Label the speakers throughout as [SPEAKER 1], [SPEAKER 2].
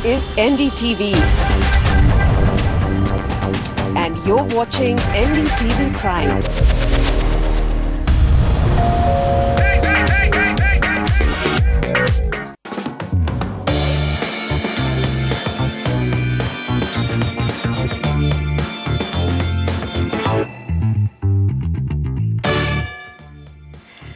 [SPEAKER 1] is NDTV. And you're watching NDTV Prime.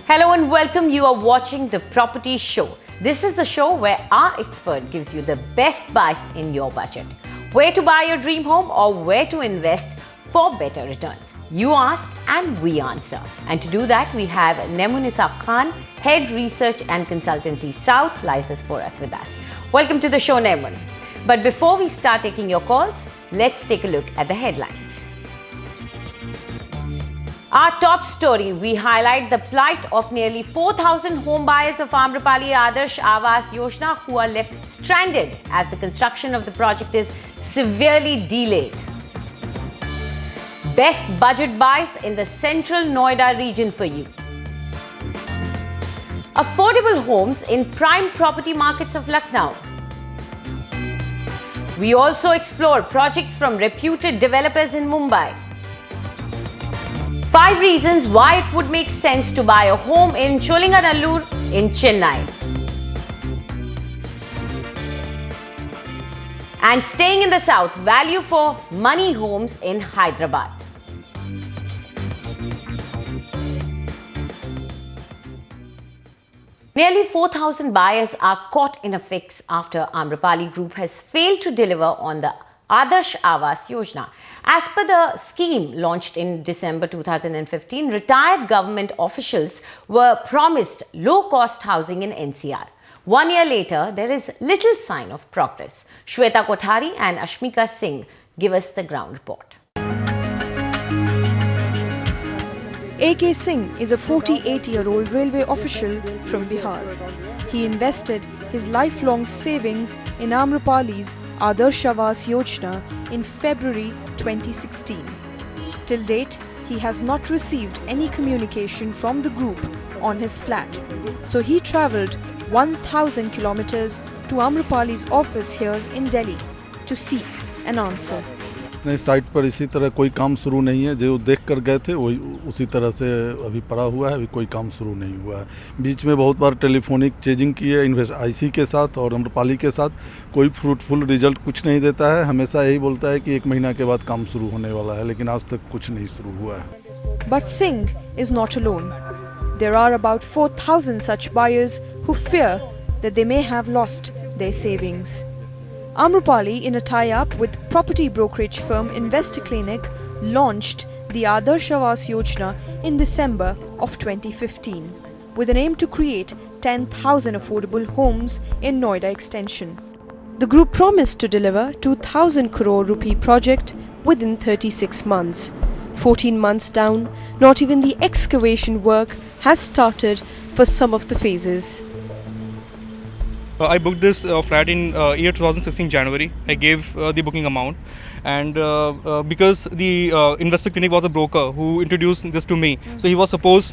[SPEAKER 2] Hello and welcome. You are watching The Property Show. This is the show where our expert gives you the best buys in your budget. Where to buy your dream home or where to invest for better returns. You ask and we answer. And to do that, we have Nemunisa Khan, Head Research and Consultancy South, lies for us with us. Welcome to the show, Nemun. But before we start taking your calls, let's take a look at the headlines. Our top story, we highlight the plight of nearly 4,000 home buyers of Amrapali Adarsh Awas Yojana who are left stranded as the construction of the project is severely delayed. Best budget buys in the central Noida region for you. Affordable homes in prime property markets of Lucknow. We also explore projects from reputed developers in Mumbai. 5 reasons why it would make sense to buy a home in Cholinganallur in Chennai. And staying in the south, value for money homes in Hyderabad. Nearly 4,000 buyers are caught in a fix after Amrapali Group has failed to deliver on the Adarsh Awas Yojana. As per the scheme launched in December 2015, retired government officials were promised low-cost housing in NCR. 1 year later, there is little sign of progress. Shweta Kothari and Ashmika Singh give us the ground report.
[SPEAKER 3] A.K. Singh is a 48-year-old railway official from Bihar. He invested his lifelong savings in Amrapali's Adarsh Awas Yojana in February 2016. Till date, he has not received any communication from the group on his flat. So he travelled 1,000 kilometers to Amrapali's office here in Delhi to seek an answer.
[SPEAKER 4] नई site पर इसी तरह कोई काम शुरू नहीं है, जो देख कर गए थे वही उसी तरह से अभी पड़ा हुआ है, अभी कोई काम शुरू नहीं हुआ है। बीच में बहुत बार टेलीफोनिक चेजिंग की है आईसी के साथ और अम्रपाली के साथ, कोई फ्रूटफुल रिजल्ट कुछ नहीं देता है। हमेशा यही बोलता है कि 1 महीना के बाद काम शुरू होने वाला है, लेकिन आज तक कुछ नहीं शुरू हुआ है।
[SPEAKER 3] But Singh is not alone. There are about 4,000 such buyers who fear that they may have lost their savings. Amrapali, in a tie-up with property brokerage firm Investor Clinic, launched the Adarsh Awas Yojana in December of 2015 with an aim to create 10,000 affordable homes in Noida extension. The group promised to deliver 2,000 crore rupee project within 36 months. 14 months down, not even the excavation work has started for some of the phases.
[SPEAKER 5] I booked this flat in year 2016 January. I gave the booking amount, and because the Investor Clinic was a broker who introduced this to me, so he was supposed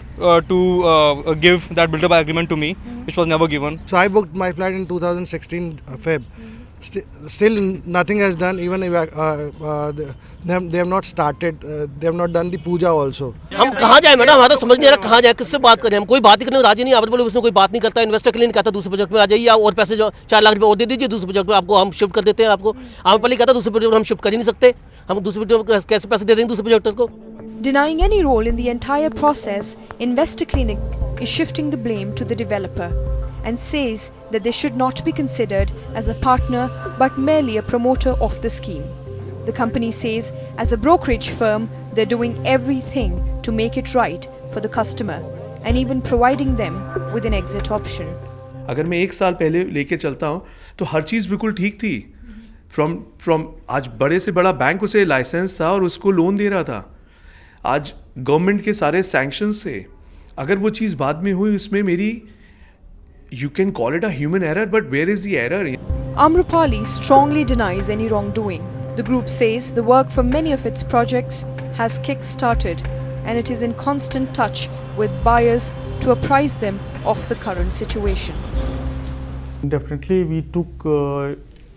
[SPEAKER 5] to give that builder by agreement to me, which was never given.
[SPEAKER 6] So I booked my flat in 2016 Feb. Still nothing has done. Even they have not started. They have not done the puja also.
[SPEAKER 7] हम कहाँ जाए madam, हमारा समझ नहीं आ रहा कहाँ जाए, किससे बात करें। हम कोई बात ही करने को राजी नहीं। आप बोले उसमें कोई बात नहीं करता। इन्वेस्टर क्लिनिक कहता दूसरे प्रोजेक्ट में आ जाइए और पैसे जो 4 लाख रुपए और दे दीजिए, दूसरे प्रोजेक्ट में आपको हम शिफ्ट कर देते हैं। आपको आम्रपाली कहता दूसरे प्रोजेक्ट में हम शिफ्ट कर ही नहीं सकते। हम दूसरे प्रोजेक्ट में कैसे पैसे दे देंगे दूसरे प्रोजेक्टर्स को।
[SPEAKER 3] Denying any role in the entire process, Investor Clinic is shifting the blame to the developer and says that they should not be considered as a partner but merely a promoter of the scheme. The company says as a brokerage firm, they're doing everything to make it right for the customer and even providing them with an exit option.
[SPEAKER 8] अगर मैं 1 साल पहले लेके चलता हूँ तो हर चीज़ बिल्कुल ठीक थी। फ्रॉम आज बड़े से बड़ा बैंक उसे लाइसेंस था और उसको लोन दे रहा था। आज गवर्नमेंट के सारे सैंक्शंस थे। अगर वो चीज़ बाद में हुई उसमें मेरी You can call it a human error, but where is the error?
[SPEAKER 3] Amrapali strongly denies any wrongdoing. The group says the work for many of its projects has kick-started and it is in constant touch with buyers to apprise them of the current situation.
[SPEAKER 9] Definitely we took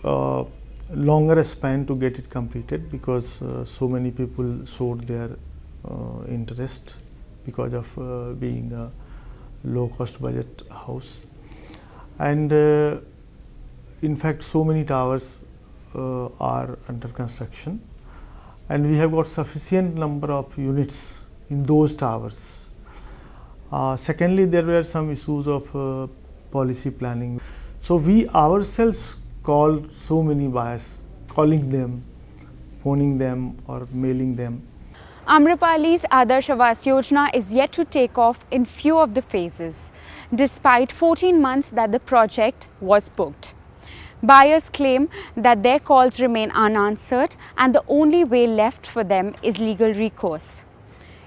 [SPEAKER 9] longer span to get it completed because so many people showed their interest because of being a low cost budget house, and in fact so many towers are under construction, and we have got sufficient number of units in those towers. Secondly, there were some issues of policy planning, so we ourselves called so many buyers, calling them, phoning them or mailing them.
[SPEAKER 10] Amrapali's Adarsh Awas Yojana is yet to take off in few of the phases, despite 14 months that the project was booked. Buyers claim that their calls remain unanswered and the only way left for them is legal recourse.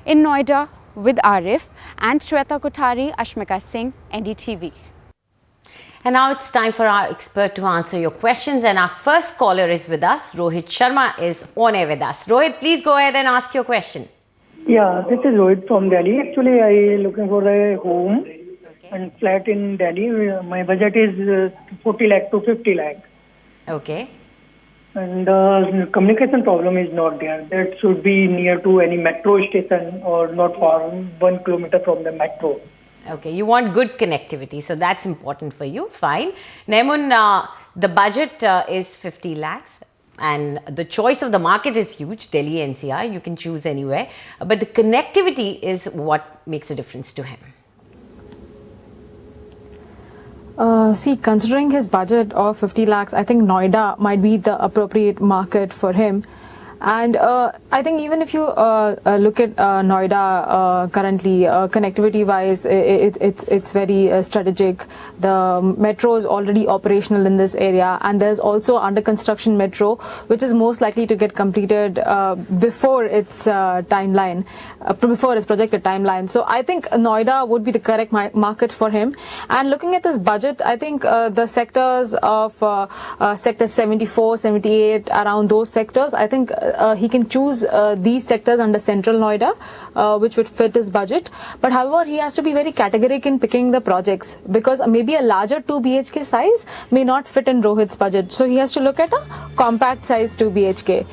[SPEAKER 10] In Noida, with Arif and Shweta Kothari, Ashmika Singh, NDTV.
[SPEAKER 2] And now it's time for our expert to answer your questions. And our first caller is with us. Rohit Sharma is on air with us. Rohit, please go ahead and ask your question.
[SPEAKER 11] Yeah, this is Rohit from Delhi. Actually, I looking for a home and flat in Delhi. My budget is 40 lakh to 50 lakh.
[SPEAKER 2] Okay.
[SPEAKER 11] And communication problem is not there. That should be near to any metro station or not far, 1 kilometer from the metro.
[SPEAKER 2] Okay, you want good connectivity, so that's important for you. Fine. Nemun, the budget is 50 lakhs and the choice of the market is huge, Delhi NCR, you can choose anywhere. But the connectivity is what makes a difference to him.
[SPEAKER 12] See, considering his budget of 50 lakhs, I think Noida might be the appropriate market for him. And I think even if you look at Noida currently, connectivity wise, it's very strategic. The metro is already operational in this area, and there's also under construction metro, which is most likely to get completed before its timeline, before its projected timeline. So I think Noida would be the correct market for him. And looking at this budget, I think the sectors of sector 74, 78, around those sectors, I think he can choose these sectors under central Noida, which would fit his budget. But however, he has to be very categoric in picking the projects, because maybe a larger 2 BHK size may not fit in Rohit's budget. So he has to look at a compact size 2 BHK.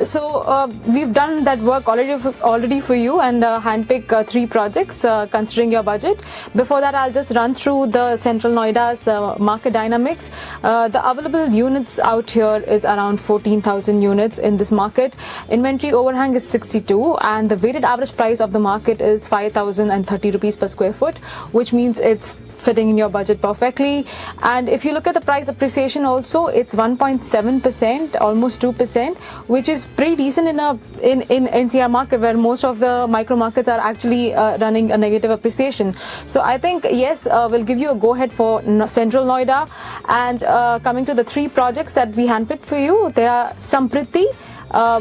[SPEAKER 12] So we've done that work already for you and handpick 3 projects considering your budget. Before that, I'll just run through the central Noida's market dynamics. The available units out here is around 14,000 units in this market. Inventory overhang is 62 and the weighted average price of the market is 5,030 rupees per square foot, which means it's fitting in your budget perfectly. And if you look at the price appreciation also, it's 1.7%, almost 2%, which is pretty decent in NCR market, where most of the micro markets are actually running a negative appreciation. So I think yes, we'll give you a go ahead for central Noida. And coming to the 3 projects that we handpicked for you, they are Sampriti,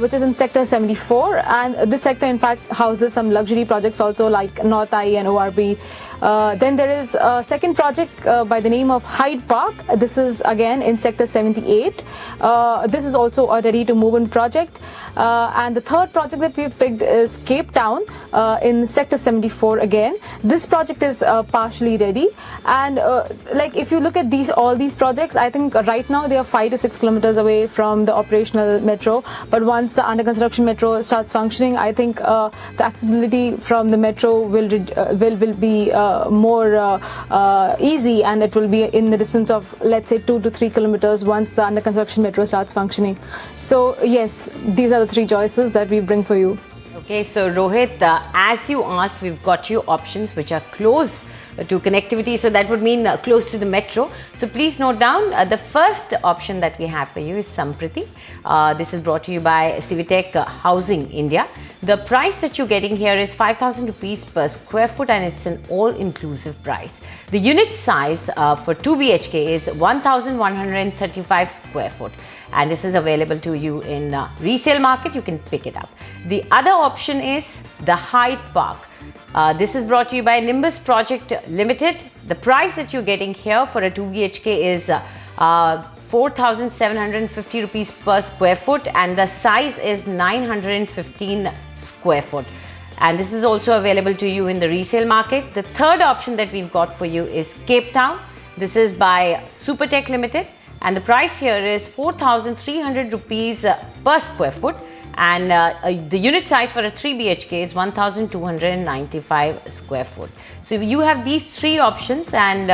[SPEAKER 12] which is in sector 74, and this sector in fact houses some luxury projects also like North I and ORB. Then there is a second project by the name of Hyde Park. This is again in sector 78. This is also a ready to move in project. And the third project that we've picked is Cape Town in sector 74 again. This project is partially ready, and like if you look at all these projects, I think right now they are 5 to 6 kilometers away from the operational metro, but once the under construction metro starts functioning, I think the accessibility from the metro will be more easy, and it will be in the distance of, let's say, 2 to 3 kilometers once the under construction metro starts functioning. So yes, these are the 3 choices that we bring for you.
[SPEAKER 2] Okay, so Rohit, as you asked, we've got you options which are close to connectivity, so that would mean close to the metro. So please note down, the first option that we have for you is Sampriti. This is brought to you by Civitech Housing India. The price that you're getting here is 5,000 rupees per square foot, and it's an all-inclusive price. The unit size for 2 BHK is 1,135 square foot. And this is available to you in resale market. You can pick it up. The other option is the Hyde Park. This is brought to you by Nimbus Project Limited. The price that you're getting here for a 2 BHK is 4,750 rupees per square foot, and the size is 915 square foot. And this is also available to you in the resale market. The third option that we've got for you is Cape Town. This is by Supertech Limited. and the price here is 4,300 rupees per square foot, and the unit size for a 3 BHK is 1,295 square foot. So you have these three options, and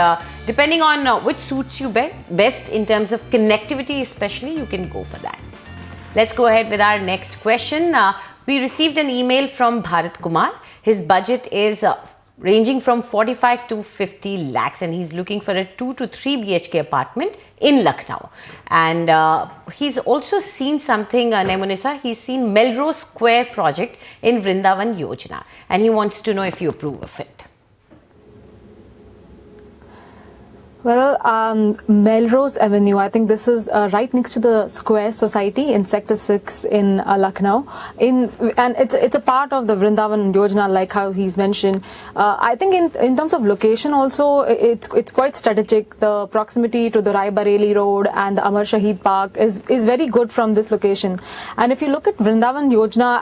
[SPEAKER 2] depending on which suits you best in terms of connectivity especially, you can go for that. Let's go ahead with our next question. We received an email from Bharat Kumar. His budget is ranging from 45 to 50 lakhs, and he's looking for a 2 to 3 BHK apartment in Lucknow. And he's also seen something, Nemunisa, he's seen Melrose Square project in Vrindavan Yojana, and he wants to know if you approve of it.
[SPEAKER 12] Well, Melrose Avenue, I think this is right next to the Square Society in Sector 6 in Lucknow. And it's a part of the Vrindavan Yojana, like how he's mentioned. I think in terms of location also, it's quite strategic. The proximity to the Rai Bareli Road and the Amar Shahid Park is very good from this location. And if you look at Vrindavan Yojana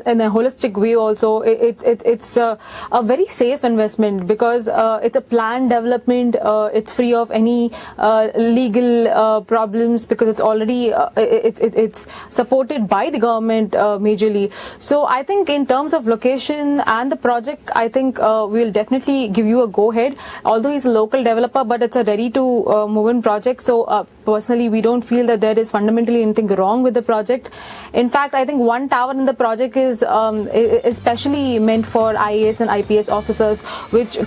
[SPEAKER 12] in a holistic way also, it's a very safe investment, because it's a planned development. It's free of any legal problems, because it's already it's supported by the government majorly. So I think in terms of location and the project, I think we'll definitely give you a go ahead. Although he's a local developer, but it's a ready to move in project. So personally, we don't feel that there is fundamentally anything wrong with the project. In fact, I think one tower in the project is especially meant for IAS and IPS officers, which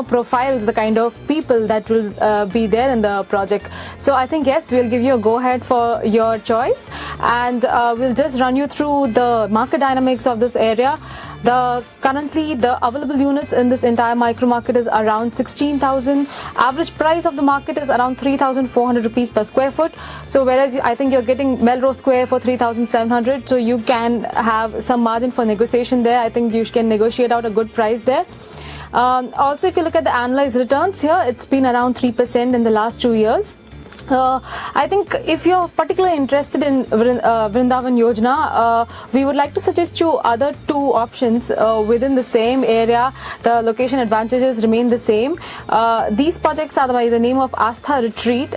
[SPEAKER 12] profiles the kind of people that will be there in the project. So I think yes, we'll give you a go ahead for your choice, and we'll just run you through the market dynamics of this area. Currently the available units in this entire micro market is around 16,000. Average price of the market is around 3,400 rupees per square foot. So whereas I think you're getting Melrose Square for 3,700, so you can have some margin for negotiation there. I think you can negotiate out a good price there. Also, if you look at the annualized returns here, it's been around 3% in the last 2 years. I think if you're particularly interested in Vrindavan Yojana, we would like to suggest you other two options within the same area. The location advantages remain the same. These projects are by the name of Astha Retreat.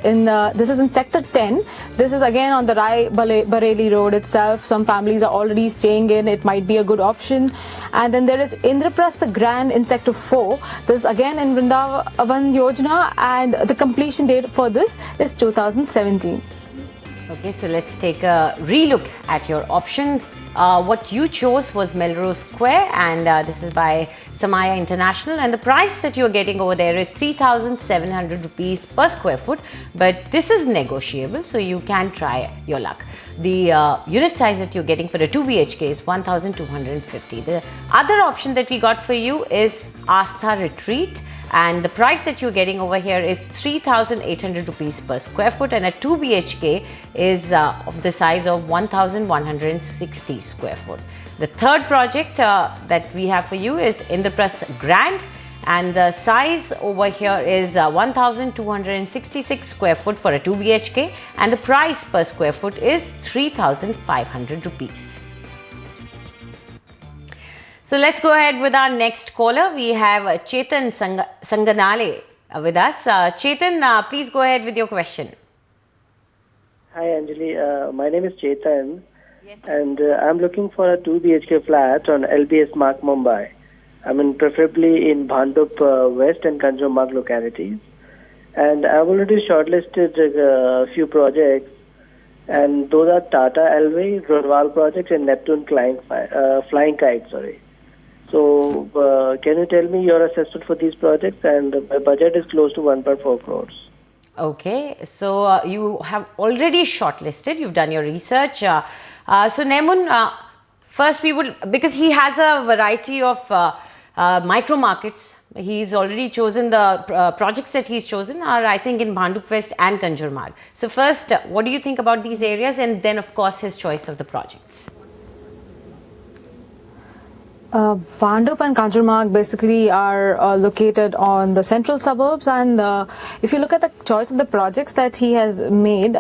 [SPEAKER 12] This is in Sector 10. This is again on the Rai Bareli Road itself. Some families are already staying in. It might be a good option. And then there is Indraprastha Grand in Sector 4. This is again in Vrindavan Yojana, and the completion date for this is 2017.
[SPEAKER 2] Okay, so let's take a relook at your option. What you chose was Melrose Square, and this is by Samaya International, and the price that you're getting over there is 3,700 rupees per square foot, but this is negotiable, so you can try your luck. The unit size that you're getting for the 2 BHK is 1,250. The other option that we got for you is Astha Retreat, and the price that you're getting over here is 3,800 rupees per square foot, and a 2 BHK is of the size of 1,160 square foot. The third project that we have for you is Indraprastha Grand, and the size over here is 1,266 square foot for a 2 BHK, and the price per square foot is 3,500 rupees. So let's go ahead with our next caller. We have Chetan Sanganale with us. Chetan, please go ahead with your question.
[SPEAKER 13] Hi Anjali, my name is Chetan, and I'm looking for a 2 BHK flat on LBS Mark, Mumbai. I mean preferably in Bhandup West and Kanjur Marg localities. And I've already shortlisted a few projects, and those are Tata Elway, Rodwal projects, and Neptune Flying Kite. So, can you tell me your assessment for these projects? And my budget is close to 1.4 crores.
[SPEAKER 2] Okay, so you have already shortlisted, you've done your research. So Nemun, first we would, because he has a variety of micro markets, he's already chosen the projects that he's chosen are, I think, in Bhandup West and Kanjur Marg. So first, what do you think about these areas, and then of course his choice of the projects?
[SPEAKER 12] Bhandup and Kanjurmarg basically are located on the central suburbs, and if you look at the choice of the projects that he has made,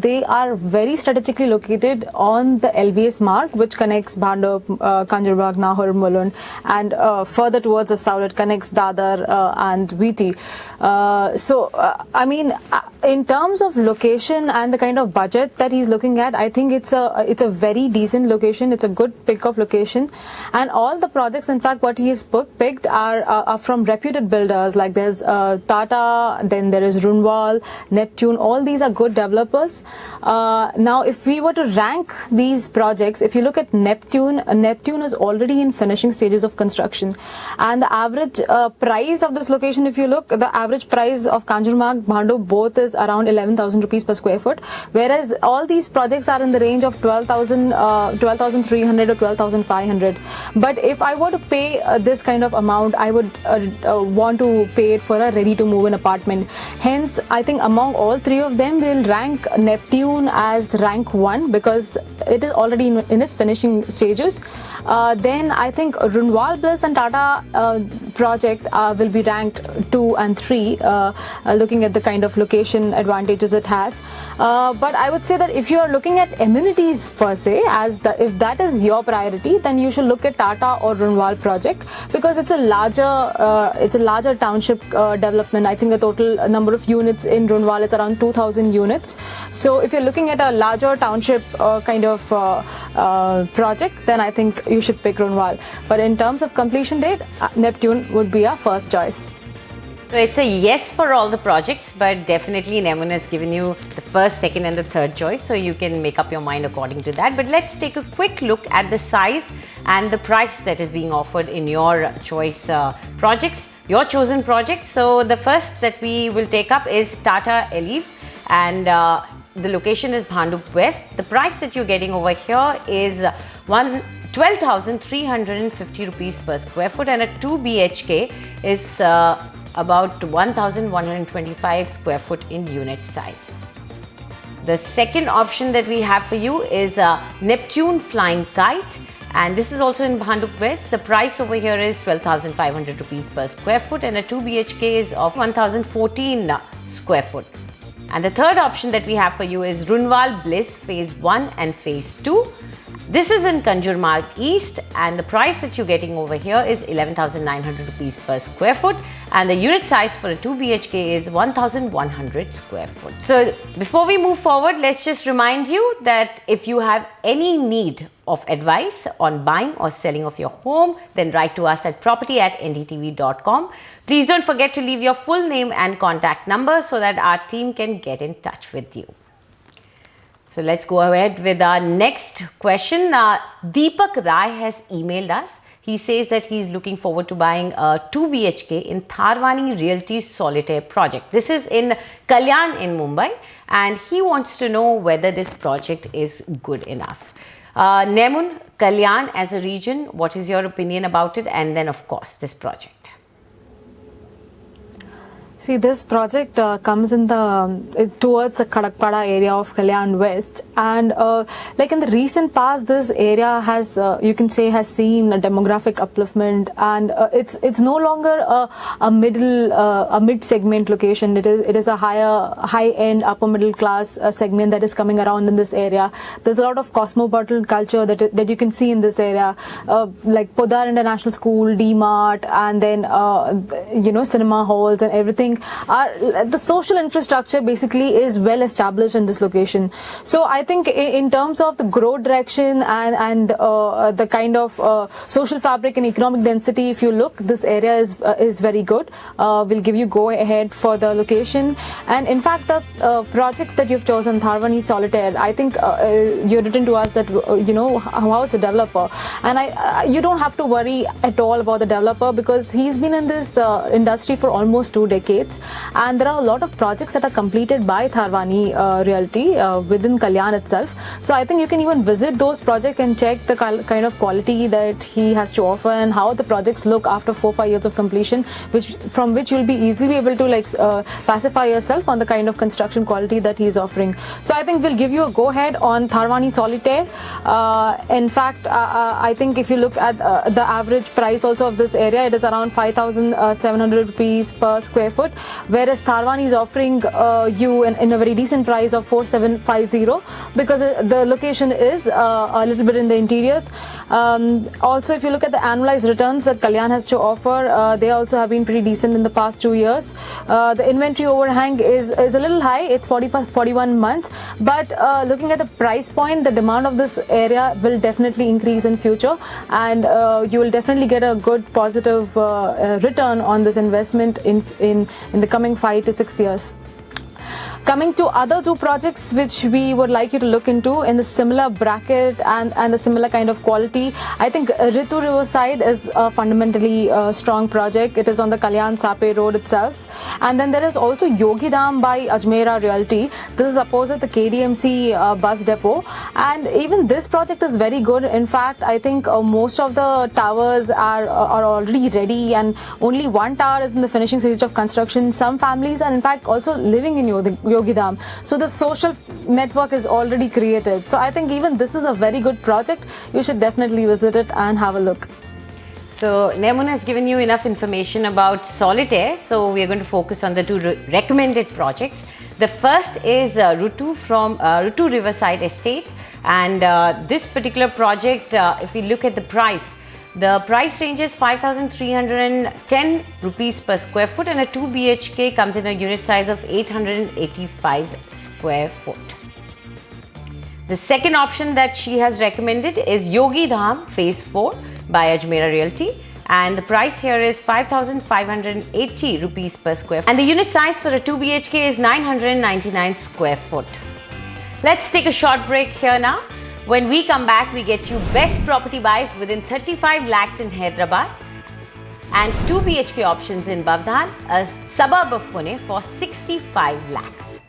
[SPEAKER 12] they are very strategically located on the LBS mark, which connects Bhandup, Kanjurmarg, Nahur, Mulund, and further towards the south it connects Dadar and VT. I mean, in terms of location and the kind of budget that he's looking at, I think it's a very decent location. It's a good pick of location, and all the projects, in fact, what he has picked are from reputed builders. Like there's Tata, then there is Runwal, Neptune. All these are good developers. Now, if we were to rank these projects, if you look at Neptune is already in finishing stages of construction, and the average price of this location, if you look, the average price of Kanjurmarg, Bhandup, both is around 11,000 rupees per square foot, whereas all these projects are in the range of 12,300 or 12,500. But if I were to pay this kind of amount, I would want to pay it for a ready-to-move-in apartment. Hence, I think among all three of them, we'll rank Neptune as rank 1 because it is already in its finishing stages. Then I think Runwal Bliss and Tata project will be ranked 2 and 3, looking at the kind of location advantages it has. But I would say that if you are looking at amenities per se, if that is your priority, then you should look at Tata or Runwal project because it's a larger township development. I think the total number of units in Runwal is around 2,000 units. So if you're looking at a larger township kind of project, then I think you should pick Runwal. But in terms of completion date, Neptune would be our first choice.
[SPEAKER 2] So it's a yes for all the projects, but definitely Nemun has given you the first, second and the third choice, so you can make up your mind according to that. But let's take a quick look at the size and the price that is being offered in your choice projects, your chosen projects. So the first that we will take up is Tata Elif, and the location is Bhandup West. The price that you're getting over here is 12,350 rupees per square foot, and a 2 BHK is about 1,125 square foot in unit size. The second option that we have for you is Neptune Flying Kite, and this is also in Bhandup West. The price over here is 12,500 rupees per square foot, and a 2 BHK is of 1,014 square foot. And the third option that we have for you is Runwal Bliss Phase 1 and Phase 2. This is in Kanjurmarg East, and the price that you're getting over here is 11,900 rupees per square foot, and the unit size for a 2 BHK is 1,100 square foot. So before we move forward, let's just remind you that if you have any need of advice on buying or selling of your home, then write to us at property@ndtv.com. Please don't forget to leave your full name and contact number so that our team can get in touch with you. So let's go ahead with our next question. Deepak Rai has emailed us. He says that he's looking forward to buying a 2 BHK in Tharwani Realty Solitaire project. This is in Kalyan in Mumbai, and he wants to know whether this project is good enough. Nemun, Kalyan as a region, what is your opinion about it? And then of course this project.
[SPEAKER 12] See, this project comes in towards the Kadakpada area of Kalyan West, and like in the recent past, this area has, you can say, has seen a demographic upliftment, and it's no longer a mid-segment location. It is a high-end, upper middle class segment that is coming around in this area. There's a lot of cosmopolitan culture that you can see in this area, like Podar International School, D-Mart, and then cinema halls and everything. The social infrastructure basically is well established in this location. So I think in terms of the growth direction and the kind of social fabric and economic density, if you look, this area is very good. We'll give you go ahead for the location. And in fact, the projects that you've chosen, Tharwani Solitaire, I think you've written to us that how is the developer, and you don't have to worry at all about the developer because he's been in this industry for almost 2 decades. estates, and there are a lot of projects that are completed by Tharwani Realty within Kalyan itself. So I think you can even visit those projects and check the kind of quality that he has to offer and how the projects look after 4-5 years of completion, from which you'll be easily able to pacify yourself on the kind of construction quality that he is offering. So I think we'll give you a go ahead on Tharwani Solitaire. In fact, I think if you look at the average price also of this area, it is around 5,700 rupees per square foot, whereas Tharwani is offering you in a very decent price of 4,750, because the location is a little bit in the interiors. Also, if you look at the annualized returns that Kalyan has to offer, they also have been pretty decent in the past 2 years. The inventory overhang is a little high, it's 41 months, but looking at the price point, the demand of this area will definitely increase in future, and you will definitely get a good positive return on this investment in the coming 5 to 6 years. Coming to other two projects which we would like you to look into in the similar bracket and the similar kind of quality, I think Ritu Riverside is a fundamentally strong project. It is on the Kalyan Sape road itself. And then there is also Yogi Dham by Ajmera Realty. This is opposite the KDMC bus depot. And even this project is very good. In fact, I think most of the towers are already ready, and only one tower is in the finishing stage of construction. Some families are in fact also living in Yogi Dham. So the social network is already created. So I think even this is a very good project. You should definitely visit it and have a look.
[SPEAKER 2] So Nemun has given you enough information about Solitaire. So we are going to focus on the two recommended projects. The first is Ritu from Ritu Riverside Estate. And this particular project, if we look at the price range is 5,310 rupees per square foot, and a 2 BHK comes in a unit size of 885 square foot. The second option that she has recommended is Yogi Dham Phase 4 by Ajmera Realty, and the price here is 5,580 rupees per square foot, and the unit size for a 2 BHK is 999 square foot. Let's take a short break here now. When we come back, we get you best property buys within 35 lakhs in Hyderabad and 2 BHK options in Bavdhan, a suburb of Pune, for 65 lakhs.